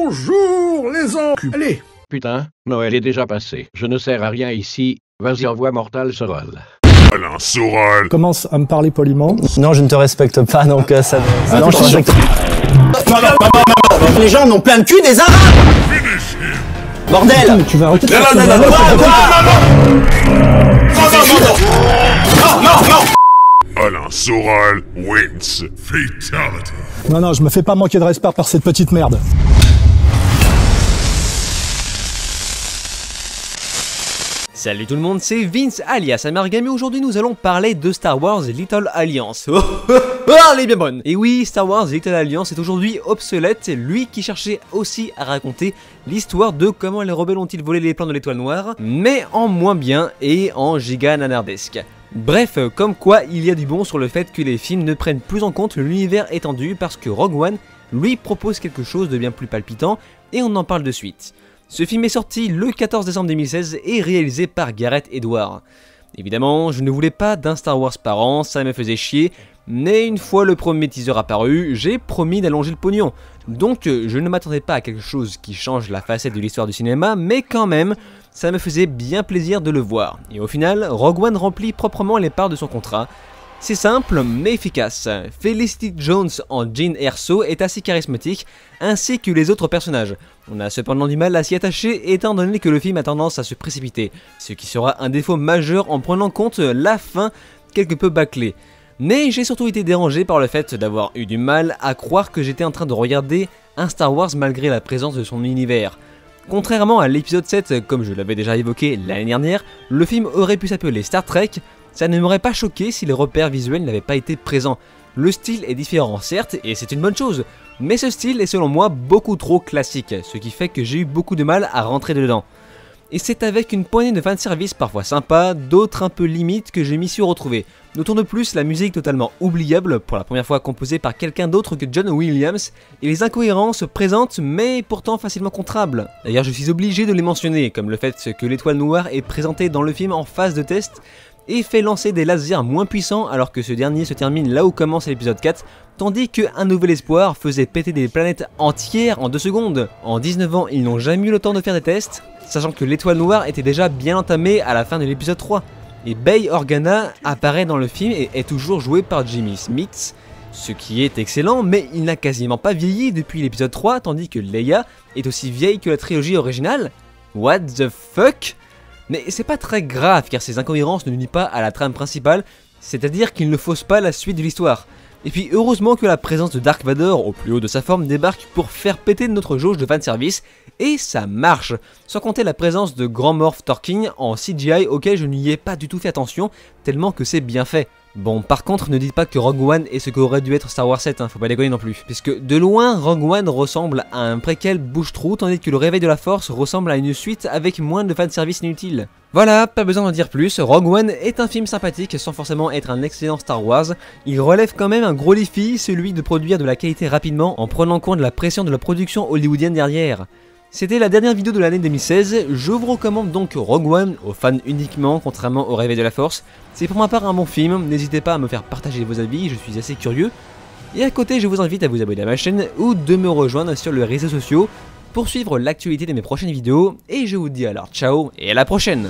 Bonjour les enculés. Allez. Putain, Noël est déjà passé. Je ne sers à rien ici. Vas-y, envoie Mortal Sorol. Alain Soral. Commence à me parler poliment. Non, je ne te respecte pas, donc ça... non, je te respecte... Les gens n'ont plein le cul des Arabes. Bordel. Putain, mais tu vas arrêter de faire Non, Alain Soral wins. Fatality. Non, je me fais pas manquer de respect par cette petite merde. Salut tout le monde, c'est Vince alias Amargam et aujourd'hui nous allons parler de Star Wars Little Alliance. Oh, elle est bien bonne. Et oui, Star Wars Little Alliance est aujourd'hui obsolète, lui qui cherchait aussi à raconter l'histoire de comment les rebelles ont-ils volé les plans de l'étoile noire, mais en moins bien et en giga nanardesque. Bref, comme quoi il y a du bon sur le fait que les films ne prennent plus en compte l'univers étendu parce que Rogue One lui propose quelque chose de bien plus palpitant et on en parle de suite. Ce film est sorti le 14 décembre 2016 et réalisé par Gareth Edwards. Évidemment, je ne voulais pas d'un Star Wars par an, ça me faisait chier, mais une fois le premier teaser apparu, j'ai promis d'allonger le pognon. Donc je ne m'attendais pas à quelque chose qui change la facette de l'histoire du cinéma, mais quand même, ça me faisait bien plaisir de le voir. Et au final, Rogue One remplit proprement les parts de son contrat. C'est simple mais efficace. Felicity Jones en Jyn Erso est assez charismatique, ainsi que les autres personnages. On a cependant du mal à s'y attacher étant donné que le film a tendance à se précipiter, ce qui sera un défaut majeur en prenant en compte la fin quelque peu bâclée. Mais j'ai surtout été dérangé par le fait d'avoir eu du mal à croire que j'étais en train de regarder un Star Wars malgré la présence de son univers. Contrairement à l'épisode 7, comme je l'avais déjà évoqué l'année dernière, le film aurait pu s'appeler Star Trek. Ça ne m'aurait pas choqué si les repères visuels n'avaient pas été présents. Le style est différent certes, et c'est une bonne chose, mais ce style est selon moi beaucoup trop classique, ce qui fait que j'ai eu beaucoup de mal à rentrer dedans. Et c'est avec une poignée de fanservice parfois sympa, d'autres un peu limites que je m'y suis retrouvé. Notons de plus la musique totalement oubliable, pour la première fois composée par quelqu'un d'autre que John Williams, et les incohérences présentes mais pourtant facilement contrables. D'ailleurs je suis obligé de les mentionner, comme le fait que l'étoile noire est présentée dans le film en phase de test, et fait lancer des lasers moins puissants alors que ce dernier se termine là où commence l'épisode 4, tandis que Un Nouvel Espoir faisait péter des planètes entières en 2 secondes. En 19 ans, ils n'ont jamais eu le temps de faire des tests, sachant que l'étoile noire était déjà bien entamée à la fin de l'épisode 3. Et Bail Organa apparaît dans le film et est toujours joué par Jimmy Smits, ce qui est excellent, mais il n'a quasiment pas vieilli depuis l'épisode 3, tandis que Leia est aussi vieille que la trilogie originale. What the fuck? Mais c'est pas très grave car ces incohérences ne nuisent pas à la trame principale, c'est-à-dire qu'ils ne faussent pas la suite de l'histoire. Et puis heureusement que la présence de Dark Vador au plus haut de sa forme débarque pour faire péter notre jauge de fanservice, et ça marche, sans compter la présence de Grand Moff Tarkin en CGI auquel je n'y ai pas du tout fait attention, tellement que c'est bien fait. Bon, par contre, ne dites pas que Rogue One est ce qu'aurait dû être Star Wars 7, faut pas déconner non plus. Puisque de loin, Rogue One ressemble à un préquel bouche-trou, tandis que le Réveil de la Force ressemble à une suite avec moins de fanservice inutile. Voilà, pas besoin d'en dire plus, Rogue One est un film sympathique sans forcément être un excellent Star Wars. Il relève quand même un gros défi, celui de produire de la qualité rapidement en prenant compte de la pression de la production hollywoodienne derrière. C'était la dernière vidéo de l'année 2016, je vous recommande donc Rogue One aux fans uniquement, contrairement au Réveil de la Force. C'est pour ma part un bon film, n'hésitez pas à me faire partager vos avis, je suis assez curieux. Et à côté, je vous invite à vous abonner à ma chaîne ou de me rejoindre sur les réseaux sociaux pour suivre l'actualité de mes prochaines vidéos. Et je vous dis alors ciao et à la prochaine!